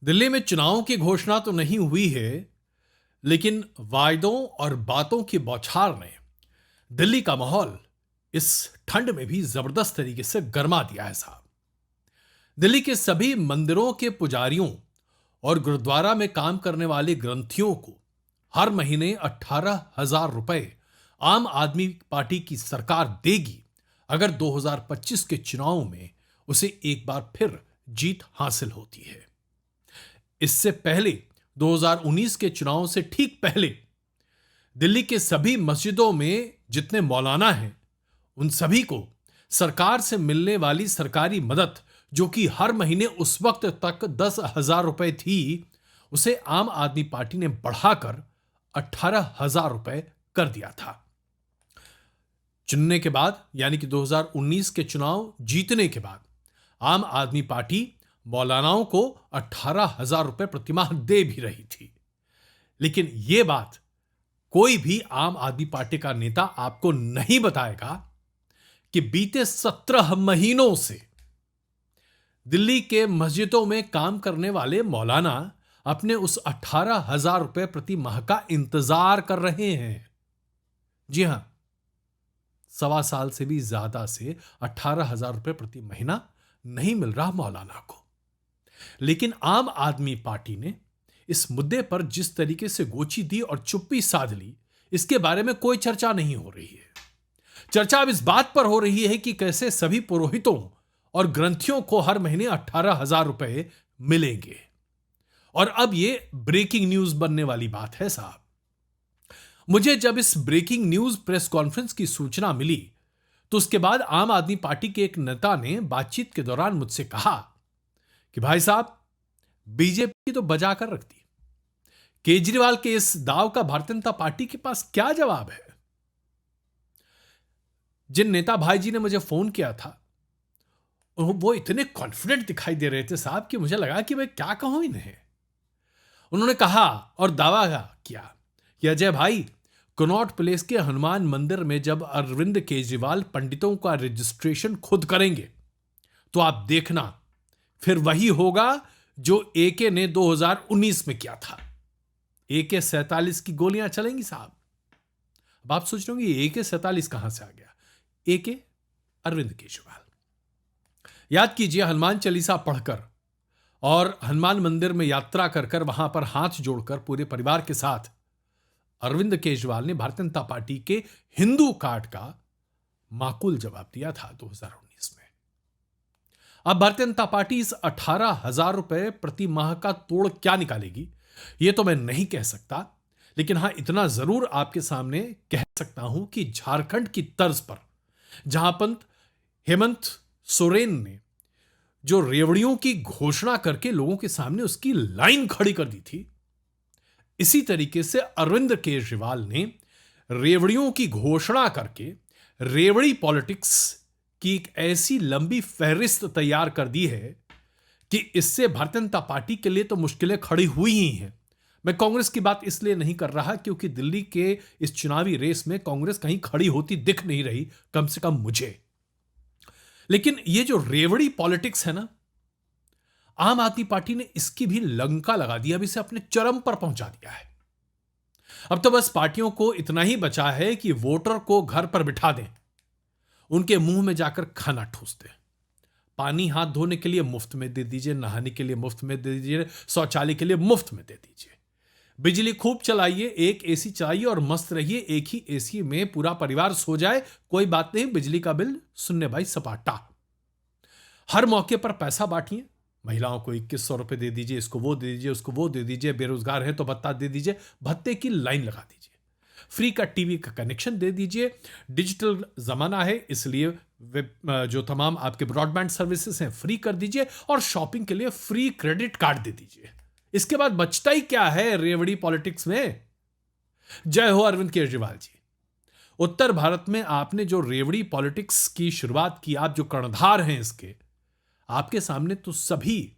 दिल्ली में चुनाव की घोषणा तो नहीं हुई है, लेकिन वायदों और बातों की बौछार ने दिल्ली का माहौल इस ठंड में भी जबरदस्त तरीके से गर्मा दिया है साहब। दिल्ली के सभी मंदिरों के पुजारियों और गुरुद्वारा में काम करने वाले ग्रंथियों को हर महीने 18,000 रुपए आम आदमी पार्टी की सरकार देगी अगर 2025 के चुनाव में उसे एक बार फिर जीत हासिल होती है। इससे पहले 2019 के चुनाव से ठीक पहले दिल्ली के सभी मस्जिदों में जितने मौलाना हैं उन सभी को सरकार से मिलने वाली सरकारी मदद, जो कि हर महीने उस वक्त तक 10,000 रुपए थी, उसे आम आदमी पार्टी ने बढ़ाकर 18,000 रुपए कर दिया था। चुनने के बाद यानी कि 2019 के चुनाव जीतने के बाद आम आदमी पार्टी मौलानाओं को 18,000 रुपए प्रतिमाह दे भी रही थी। लेकिन यह बात कोई भी आम आदमी पार्टी का नेता आपको नहीं बताएगा कि बीते 17 महीनों से दिल्ली के मस्जिदों में काम करने वाले मौलाना अपने उस 18,000 रुपए प्रति माह का इंतजार कर रहे हैं। जी हां, 1.25 साल से भी ज्यादा से 18,000 रुपए प्रति महीना नहीं मिल रहा मौलाना को। लेकिन आम आदमी पार्टी ने इस मुद्दे पर जिस तरीके से गोची दी और चुप्पी साध ली, इसके बारे में कोई चर्चा नहीं हो रही है। चर्चा अब इस बात पर हो रही है कि कैसे सभी पुरोहितों और ग्रंथियों को हर महीने 18,000 रुपए मिलेंगे। और अब यह ब्रेकिंग न्यूज बनने वाली बात है साहब। मुझे जब इस ब्रेकिंग न्यूज प्रेस कॉन्फ्रेंस की सूचना मिली तो उसके बाद आम आदमी पार्टी के एक नेता ने बातचीत के दौरान मुझसे कहा कि भाई साहब, बीजेपी तो बजा कर रखती, केजरीवाल के इस दाव का भारतीय जनता पार्टी के पास क्या जवाब है। जिन नेता भाई जी ने मुझे फोन किया था वो इतने कॉन्फिडेंट दिखाई दे रहे थे साहब कि मुझे लगा कि मैं क्या कहूं इन्हें। उन्होंने कहा और दावा किया कि अजय भाई, कनॉट प्लेस के हनुमान मंदिर में जब अरविंद केजरीवाल पंडितों का रजिस्ट्रेशन खुद करेंगे तो आप देखना, फिर वही होगा जो एके ने 2019 में किया था। AK-47 की गोलियां चलेंगी साहब। अब आप सोच रहे होंगे AK-47 कहां से आ गया। AK अरविंद केजरीवाल। याद कीजिए, हनुमान चालीसा पढ़कर और हनुमान मंदिर में यात्रा कर कर वहां पर हाथ जोड़कर पूरे परिवार के साथ अरविंद केजरीवाल ने भारतीय जनता पार्टी के हिंदू कार्ड का माकूल जवाब दिया था 2019 में। अब भारतीय जनता पार्टी इस 18,000 रुपए प्रति माह का तोड़ क्या निकालेगी यह तो मैं नहीं कह सकता, लेकिन हां इतना जरूर आपके सामने कह सकता हूं कि झारखंड की तर्ज पर जहां हेमंत सोरेन ने जो रेवड़ियों की घोषणा करके लोगों के सामने उसकी लाइन खड़ी कर दी थी, इसी तरीके से अरविंद केजरीवाल ने रेवड़ियों की घोषणा करके रेवड़ी पॉलिटिक्स की एक ऐसी लंबी फहरिस्त तैयार कर दी है कि इससे भारतीय जनता पार्टी के लिए तो मुश्किलें खड़ी हुई ही हैं। मैं कांग्रेस की बात इसलिए नहीं कर रहा क्योंकि दिल्ली के इस चुनावी रेस में कांग्रेस कहीं खड़ी होती दिख नहीं रही, कम से कम मुझे। लेकिन ये जो रेवड़ी पॉलिटिक्स है ना, आम आदमी पार्टी ने इसकी भी लंका लगा दिया, अब इसे अपने चरम पर पहुंचा दिया है। अब तो बस पार्टियों को इतना ही बचा है कि वोटर को घर पर बिठा दें, उनके मुंह में जाकर खाना ठूस दें। पानी हाथ धोने के लिए मुफ्त में दे दीजिए, नहाने के लिए मुफ्त में दे दीजिए, शौचालय के लिए मुफ्त में दे दीजिए। बिजली खूब चलाइए, एक एसी चलाइए और मस्त रहिए। एक ही एसी में पूरा परिवार सो जाए, कोई बात नहीं, बिजली का बिल सुनने भाई सपाटा। हर मौके पर पैसा बांटिए, महिलाओं को 2100 रुपए दे दीजिए, इसको वो दे दीजिए, उसको वो दे दीजिए, बेरोजगार है तो भत्ता दे दीजिए, भत्ते की लाइन लगा दीजिए, फ्री का टीवी का कनेक्शन दे दीजिए। डिजिटल जमाना है इसलिए जो तमाम आपके ब्रॉडबैंड सर्विसेज हैं फ्री कर दीजिए और शॉपिंग के लिए फ्री क्रेडिट कार्ड दे दीजिए। इसके बाद बचता ही क्या है रेवड़ी पॉलिटिक्स में। जय हो अरविंद केजरीवाल जी। उत्तर भारत में आपने जो रेवड़ी पॉलिटिक्स की शुरुआत की, आप जो कर्णधार हैं इसके, आपके सामने तो सभी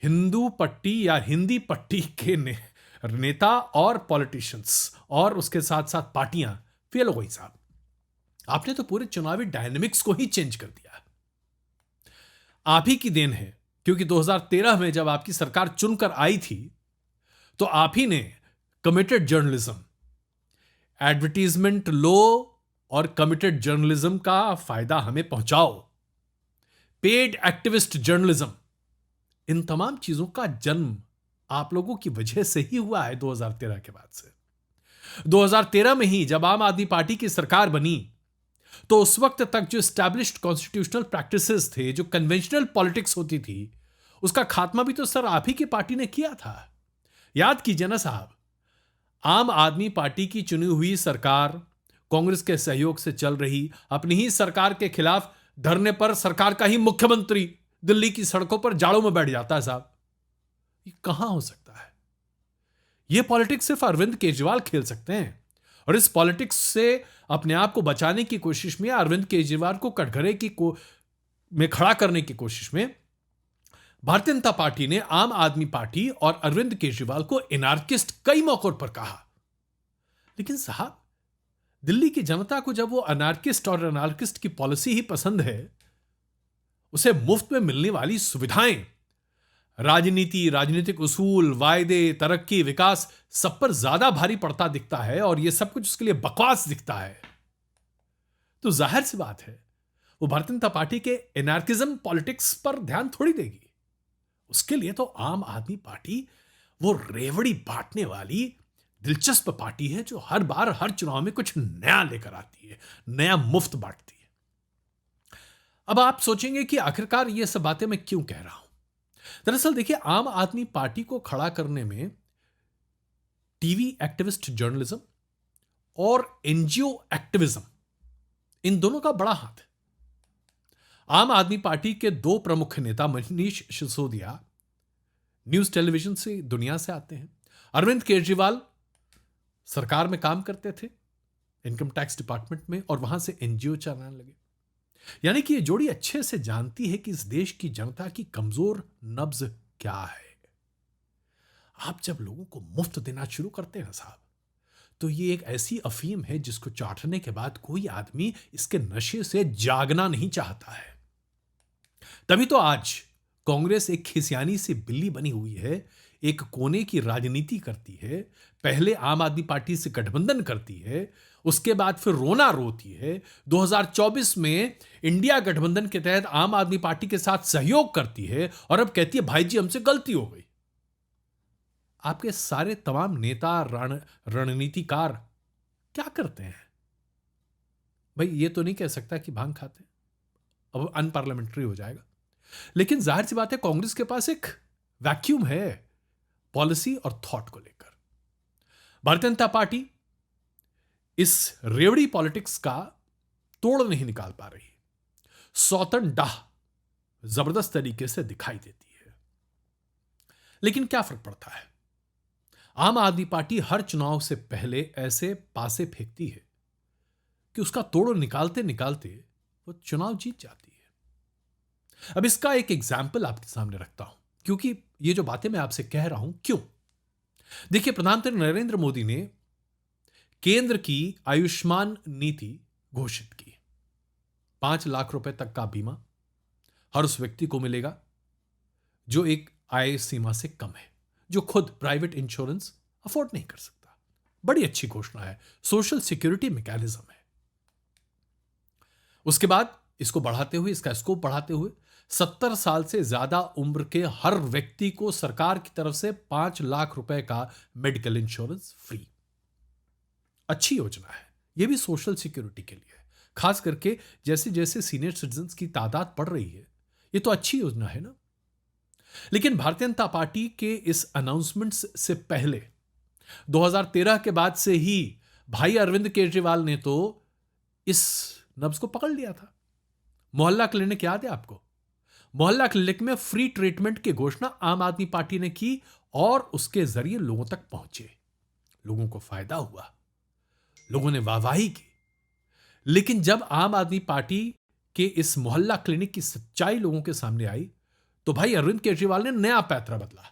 हिंदू पट्टी या हिंदी पट्टी के नेता और पॉलिटिशियंस और उसके साथ साथ पार्टियां फेल हो गई साहब। आपने तो पूरे चुनावी डायनेमिक्स को ही चेंज कर दिया। आप ही की देन है क्योंकि 2013 में जब आपकी सरकार चुनकर आई थी तो आप ही ने कमिटेड जर्नलिज्म, एडवर्टीजमेंट लो और कमिटेड जर्नलिज्म का फायदा हमें पहुंचाओ, पेड एक्टिविस्ट जर्नलिज्म, इन तमाम चीजों का जन्म आप लोगों की वजह से ही हुआ है 2013 के बाद से। 2013 में ही जब आम आदमी पार्टी की सरकार बनी तो उस वक्त तक जो एस्टैब्लिश्ड कॉन्स्टिट्यूशनल प्रैक्टिसेस थे, जो कन्वेंशनल पॉलिटिक्स होती थी, उसका खात्मा भी तो सर आप ही की पार्टी ने किया था। याद कीजिए ना साहब, आम आदमी पार्टी की चुनी हुई सरकार कांग्रेस के सहयोग से चल रही, अपनी ही सरकार के खिलाफ धरने पर सरकार का ही मुख्यमंत्री दिल्ली की सड़कों पर जाड़ों में बैठ जाता है। साहब ये कहां हो सकता है? यह पॉलिटिक्स सिर्फ अरविंद केजरीवाल खेल सकते हैं, और इस पॉलिटिक्स से अपने आप को बचाने की कोशिश में, अरविंद केजरीवाल को कटघरे में खड़ा करने की कोशिश में भारतीय जनता पार्टी ने आम आदमी पार्टी और अरविंद केजरीवाल को एनार्किस्ट कई मौकों पर कहा। लेकिन साहब, दिल्ली की जनता को जब वो अनार्किस्ट और अनार्किस्ट की पॉलिसी ही पसंद है, उसे मुफ्त में मिलने वाली सुविधाएं, राजनीति, राजनीतिक उसूल, वायदे, तरक्की, विकास सब पर ज्यादा भारी पड़ता दिखता है और यह सब कुछ उसके लिए बकवास दिखता है, तो जाहिर सी बात है वो भारतीय जनता पार्टी के एनार्किज्म पॉलिटिक्स पर ध्यान थोड़ी देगी। उसके लिए तो आम आदमी पार्टी वो रेवड़ी बांटने वाली दिलचस्प पार्टी है जो हर बार हर चुनाव में कुछ नया लेकर आती है, नया मुफ्त बांटती है। अब आप सोचेंगे कि आखिरकार ये सब बातें मैं क्यों कह रहा हूं। दरअसल देखिए, आम आदमी पार्टी को खड़ा करने में टीवी एक्टिविस्ट जर्नलिज्म और एनजीओ एक्टिविज्म, इन दोनों का बड़ा हाथ है। आम आदमी पार्टी के दो प्रमुख नेता मनीष सिसोदिया न्यूज टेलीविजन से, दुनिया से आते हैं। अरविंद केजरीवाल सरकार में काम करते थे, इनकम टैक्स डिपार्टमेंट में, और वहां से एनजीओ चलाने लगे। यानी कि ये जोड़ी अच्छे से जानती है कि इस देश की जनता की कमजोर नब्ज क्या है। आप जब लोगों को मुफ्त देना शुरू करते हैं ना साहब, तो ये एक ऐसी अफीम है जिसको चाटने के बाद कोई आदमी इसके नशे से जागना नहीं चाहता है। तभी तो आज कांग्रेस एक खिसियानी सी बिल्ली बनी हुई है, एक कोने की राजनीति करती है। पहले आम आदमी पार्टी से गठबंधन करती है, उसके बाद फिर रोना रोती है। 2024 में इंडिया गठबंधन के तहत आम आदमी पार्टी के साथ सहयोग करती है और अब कहती है भाई जी हमसे गलती हो गई। आपके सारे तमाम नेता, रणनीतिकार क्या करते हैं भाई? ये तो नहीं कह सकता कि भांग खाते, अब अनपार्लियामेंट्री हो जाएगा। लेकिन जाहिर सी बात है कांग्रेस के पास एक वैक्यूम है पॉलिसी और थॉट को लेकर। भारतीय जनता पार्टी इस रेवड़ी पॉलिटिक्स का तोड़ नहीं निकाल पा रही। सौतन डाह जबरदस्त तरीके से दिखाई देती है। लेकिन क्या फर्क पड़ता है? आम आदमी पार्टी हर चुनाव से पहले ऐसे पासे फेंकती है कि उसका तोड़ निकालते निकालते वो चुनाव जीत जाती है। अब इसका एक एग्जाम्पल आपके सामने रखता हूं, क्योंकि ये जो बातें मैं आपसे कह रहा हूं, क्यों? देखिए, प्रधानमंत्री नरेंद्र मोदी ने केंद्र की आयुष्मान नीति घोषित की। 5 लाख रुपए तक का बीमा हर उस व्यक्ति को मिलेगा जो एक आय सीमा से कम है, जो खुद प्राइवेट इंश्योरेंस अफोर्ड नहीं कर सकता। बड़ी अच्छी घोषणा है, सोशल सिक्योरिटी मैकेनिज्म है। उसके बाद इसको बढ़ाते हुए, इसका स्कोप बढ़ाते हुए 70 साल से ज्यादा उम्र के हर व्यक्ति को सरकार की तरफ से 5 लाख रुपए का मेडिकल इंश्योरेंस फ्री। अच्छी योजना है। यह भी सोशल सिक्योरिटी के लिए है, खास करके जैसे जैसे सीनियर सिटीजन्स की तादाद बढ़ रही है। यह तो अच्छी योजना है ना। लेकिन भारतीय जनता पार्टी के इस अनाउंसमेंट से पहले 2013 के बाद से ही भाई अरविंद केजरीवाल ने तो इस नब्ज को पकड़ लिया था। मोहल्ला क्लिनिक याद है आपको? मोहल्ला क्लिनिक में फ्री ट्रीटमेंट की घोषणा आम आदमी पार्टी ने की और उसके जरिए लोगों तक पहुंचे, लोगों को फायदा हुआ, लोगों ने वाहवाही की। लेकिन जब आम आदमी पार्टी के इस मोहल्ला क्लिनिक की सच्चाई लोगों के सामने आई तो भाई अरविंद केजरीवाल ने नया पैंतरा बदला।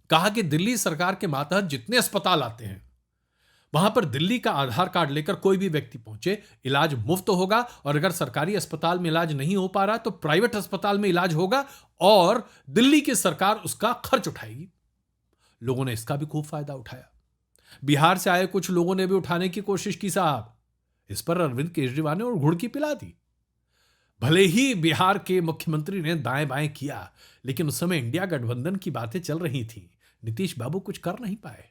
कहा कि दिल्ली सरकार के मातहत जितने अस्पताल आते हैं वहां पर दिल्ली का आधार कार्ड लेकर कोई भी व्यक्ति पहुंचे, इलाज मुफ्त होगा, और अगर सरकारी अस्पताल में इलाज नहीं हो पा रहा तो प्राइवेट अस्पताल में इलाज होगा और दिल्ली की सरकार उसका खर्च उठाएगी। लोगों ने इसका भी खूब फायदा उठाया। बिहार से आए कुछ लोगों ने भी उठाने की कोशिश की साहब। इस पर अरविंद केजरीवाल ने और घुड़की पिला दी। भले ही बिहार के मुख्यमंत्री ने दाएं बाएं किया, लेकिन उस समय इंडिया गठबंधन की बातें चल रही थी। नीतीश बाबू कुछ कर नहीं पाए।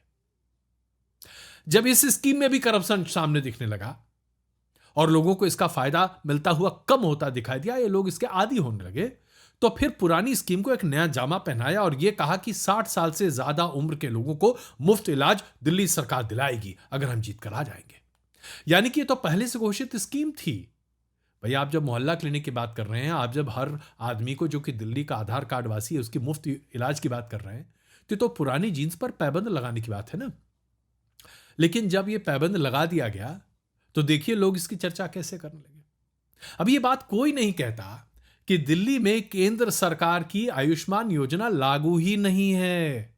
जब इस स्कीम में भी करप्शन सामने दिखने लगा और लोगों को इसका फायदा मिलता हुआ कम होता दिखाई दिया, ये लोग इसके आदी होने लगे, तो फिर पुरानी स्कीम को एक नया जामा पहनाया और यह कहा कि 60 साल से ज्यादा उम्र के लोगों को मुफ्त इलाज दिल्ली सरकार दिलाएगी अगर हम जीत कर आ जाएंगे। यानी कि ये तो पहले से घोषित स्कीम थी। भाई, आप जब मोहल्ला क्लिनिक की बात कर रहे हैं, आप जब हर आदमी को जो कि दिल्ली का आधार कार्ड वासी है उसकी मुफ्त इलाज की बात कर रहे हैं, तो पुरानी जीन्स पर पाबंद लगाने की बात है ना। लेकिन जब यह पाबंद लगा दिया गया तो देखिए लोग इसकी चर्चा कैसे करने लगे। अब यह बात कोई नहीं कहता कि दिल्ली में केंद्र सरकार की आयुष्मान योजना लागू ही नहीं है।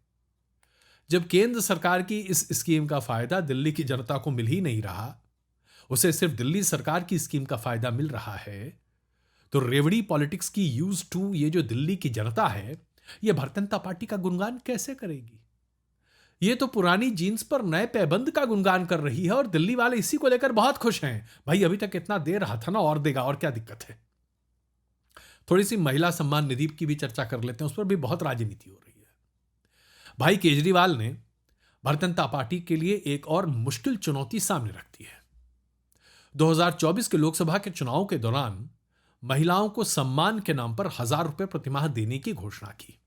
जब केंद्र सरकार की इस स्कीम का फायदा दिल्ली की जनता को मिल ही नहीं रहा, उसे सिर्फ दिल्ली सरकार की स्कीम का फायदा मिल रहा है, तो रेवड़ी पॉलिटिक्स की यूज टू ये जो दिल्ली की जनता है, ये भारतीय जनता पार्टी का गुणगान कैसे करेगी? ये तो पुरानी जीन्स पर नए पैबंद का गुणगान कर रही है और दिल्ली वाले इसी को लेकर बहुत खुश हैं। भाई, अभी तक इतना दे रहा था ना, और देगा, और क्या दिक्कत है। थोड़ी सी महिला सम्मान निधि की भी चर्चा कर लेते हैं, उस पर भी बहुत राजनीति हो रही है। भाई, केजरीवाल ने भारतीय जनता पार्टी के लिए एक और मुश्किल चुनौती सामने रख दी है। 2024 के लोकसभा के चुनाव के दौरान महिलाओं को सम्मान के नाम पर 1,000 रुपए प्रतिमाह देने की घोषणा की।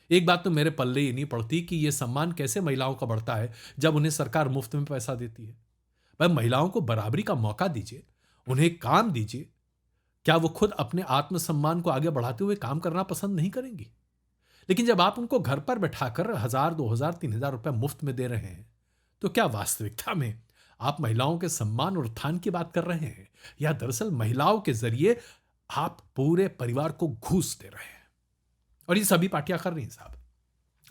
एक बात तो मेरे पल्ले ही नहीं पड़ती कि यह सम्मान कैसे महिलाओं का बढ़ता है जब उन्हें सरकार मुफ्त में पैसा देती है। भाई, महिलाओं को बराबरी का मौका दीजिए, उन्हें काम दीजिए। क्या वो खुद अपने आत्मसम्मान को आगे बढ़ाते हुए काम करना पसंद नहीं करेंगी? लेकिन जब आप उनको घर पर बैठाकर 1,000, 2,000, 3,000 रुपए मुफ्त में दे रहे हैं, तो क्या वास्तविकता में आप महिलाओं के सम्मान और उत्थान की बात कर रहे हैं, या दरअसल महिलाओं के जरिए आप पूरे परिवार को घूस दे रहे हैं? और ये सभी पार्टियां कर रही हैं साहब।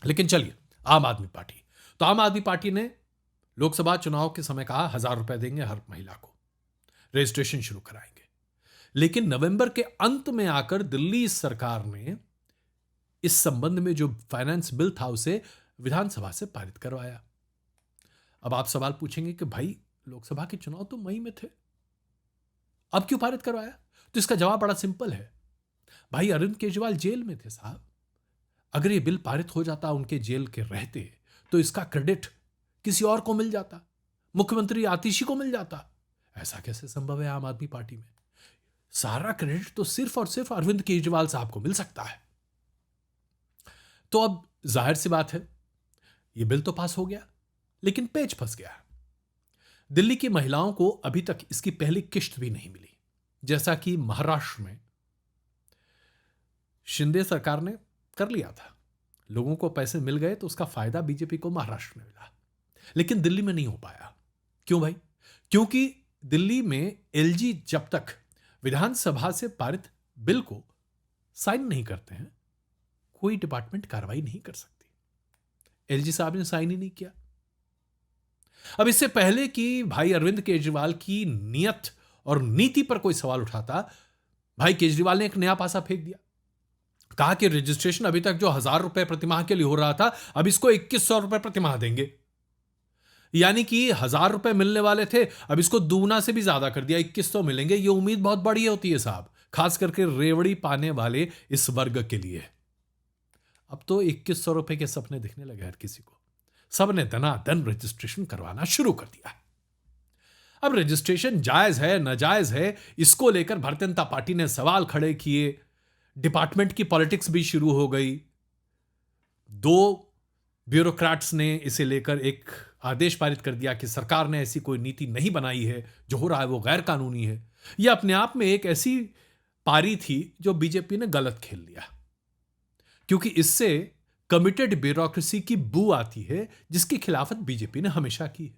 लेकिन चलिए, आम आदमी पार्टी, तो आम आदमी पार्टी ने लोकसभा चुनाव के समय कहा 1,000 रुपए देंगे हर महिला को, रजिस्ट्रेशन शुरू कराएंगे। लेकिन नवंबर के अंत में आकर दिल्ली सरकार ने इस संबंध में जो फाइनेंस बिल था उसे विधानसभा से पारित करवाया। अब आप सवाल पूछेंगे कि भाई, लोकसभा के चुनाव तो मई में थे, अब क्यों पारित करवाया? तो इसका जवाब बड़ा सिंपल है। भाई, अरविंद केजरीवाल जेल में थे साहब। अगर ये बिल पारित हो जाता उनके जेल के रहते, तो इसका क्रेडिट किसी और को मिल जाता, मुख्यमंत्री आतिशी को मिल जाता। ऐसा कैसे संभव है आम आदमी पार्टी में? सारा क्रेडिट तो सिर्फ और सिर्फ अरविंद केजरीवाल साहब को मिल सकता है। तो अब जाहिर सी बात है, यह बिल तो पास हो गया, लेकिन पेच फंस गया। दिल्ली की महिलाओं को अभी तक इसकी पहली किश्त भी नहीं मिली, जैसा कि महाराष्ट्र में शिंदे सरकार ने कर लिया था। लोगों को पैसे मिल गए तो उसका फायदा बीजेपी को महाराष्ट्र में मिला, लेकिन दिल्ली में नहीं हो पाया। क्यों भाई? क्योंकि दिल्ली में एलजी जब तक विधानसभा से पारित बिल को साइन नहीं करते हैं, कोई डिपार्टमेंट कार्रवाई नहीं कर सकती। एलजी साहब ने साइन ही नहीं किया। अब इससे पहले कि भाई अरविंद केजरीवाल की नीयत और नीति पर कोई सवाल उठाता, भाई केजरीवाल ने एक नया पासा फेंक दिया। कहा कि रजिस्ट्रेशन अभी तक जो 1,000 रुपए प्रतिमाह के लिए हो रहा था, अब इसको 2,100 रुपए प्रतिमाह देंगे। यानी कि 1,000 रुपए मिलने वाले थे, अब इसको दूना से भी ज्यादा कर दिया, 2,100 मिलेंगे। ये उम्मीद बहुत बड़ी होती है साहब, खास करके रेवड़ी पाने वाले इस वर्ग के लिए। अब तो 2,100 रुपए के सपने दिखने लगे हर किसी को। सबने धनाधन रजिस्ट्रेशन करवाना शुरू कर दिया। अब रजिस्ट्रेशन जायज है नाजायज है, इसको लेकर भारतीय जनता पार्टी ने सवाल खड़े किए। डिपार्टमेंट की पॉलिटिक्स भी शुरू हो गई। 2 ब्यूरोक्रेट्स ने इसे लेकर एक आदेश पारित कर दिया कि सरकार ने ऐसी कोई नीति नहीं बनाई है, जो हो रहा है वो गैर कानूनी है। यह अपने आप में एक ऐसी पारी थी जो बीजेपी ने गलत खेल लिया, क्योंकि इससे कमिटेड ब्यूरोक्रेसी की बू आती है, जिसकी खिलाफत बीजेपी ने हमेशा की है।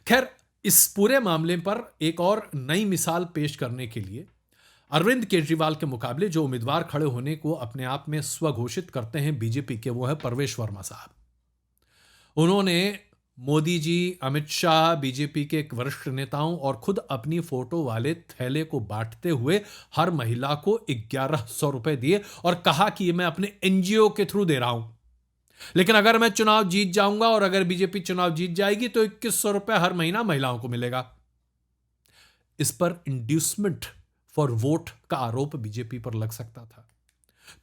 खैर, इस पूरे मामले पर एक और नई मिसाल पेश करने के लिए अरविंद केजरीवाल के मुकाबले जो उम्मीदवार खड़े होने को अपने आप में स्वघोषित करते हैं बीजेपी के, वो है परवेश वर्मा साहब। उन्होंने मोदी जी, अमित शाह, बीजेपी के एक वरिष्ठ नेताओं और खुद अपनी फोटो वाले थैले को बांटते हुए हर महिला को 1100 रुपए दिए और कहा कि ये मैं अपने एनजीओ के थ्रू दे रहा हूं, लेकिन अगर मैं चुनाव जीत जाऊंगा और अगर बीजेपी चुनाव जीत जाएगी तो 2100 रुपए हर महीना महिलाओं को मिलेगा। इस पर इंड्यूसमेंट फॉर वोट का आरोप बीजेपी पर लग सकता था,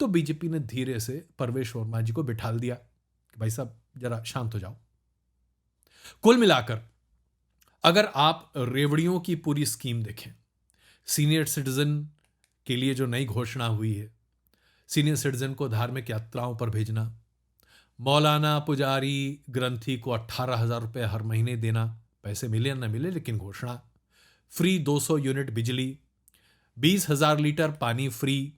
तो बीजेपी ने धीरे से परवेश वर्मा जी को बिठा दिया कि भाई साहब जरा शांत हो जाओ। कुल मिलाकर अगर आप रेवड़ियों की पूरी स्कीम देखें, सीनियर सिटीजन के लिए जो नई घोषणा हुई है, सीनियर सिटीजन को धार्मिक यात्राओं पर भेजना, मौलाना पुजारी ग्रंथी को 18,000 रुपये हर महीने देना, पैसे मिले न मिले लेकिन घोषणा, फ्री 200 यूनिट बिजली, 20,000 लीटर पानी फ्री,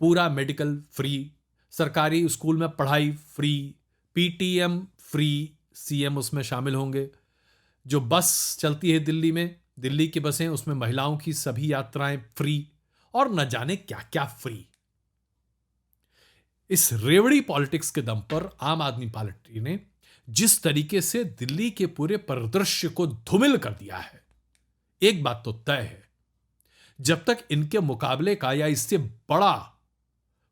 पूरा मेडिकल फ्री, सरकारी स्कूल में पढ़ाई फ्री, पीटीएम फ्री, सीएम उसमें शामिल होंगे, जो बस चलती है दिल्ली में, दिल्ली की बसें, उसमें महिलाओं की सभी यात्राएं फ्री और न जाने क्या क्या फ्री। इस रेवड़ी पॉलिटिक्स के दम पर आम आदमी पार्टी ने जिस तरीके से दिल्ली के पूरे परिदृश्य को धूमिल कर दिया है, एक बात तो तय है, जब तक इनके मुकाबले का या इससे बड़ा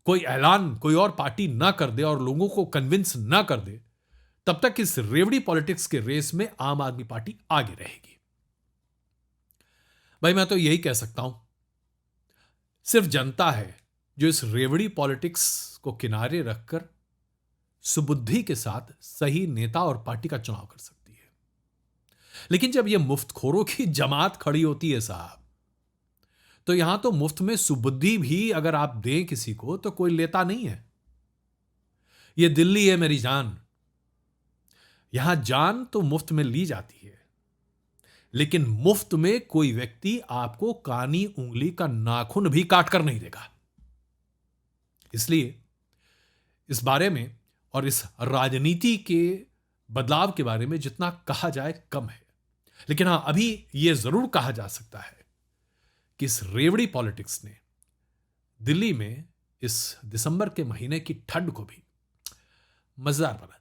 कोई ऐलान कोई और पार्टी ना कर दे और लोगों को कन्विंस ना कर दे, तब तक इस रेवड़ी पॉलिटिक्स के रेस में आम आदमी पार्टी आगे रहेगी। भाई मैं तो यही कह सकता हूं, सिर्फ जनता है जो इस रेवड़ी पॉलिटिक्स को किनारे रखकर सुबुद्धि के साथ सही नेता और पार्टी का चुनाव कर सकती है। लेकिन जब यह मुफ्तखोरों की जमात खड़ी होती है साहब, तो यहां तो मुफ्त में सुबुद्धि भी अगर आप दें किसी को तो कोई लेता नहीं है। यह दिल्ली है मेरी जान, यहां जान तो मुफ्त में ली जाती है, लेकिन मुफ्त में कोई व्यक्ति आपको कानी उंगली का नाखून भी काट कर नहीं देगा। इसलिए इस बारे में और इस राजनीति के बदलाव के बारे में जितना कहा जाए कम है। लेकिन हां, अभी यह जरूर कहा जा सकता है कि इस रेवड़ी पॉलिटिक्स ने दिल्ली में इस दिसंबर के महीने की ठंड को भी मजेदार बना दिया।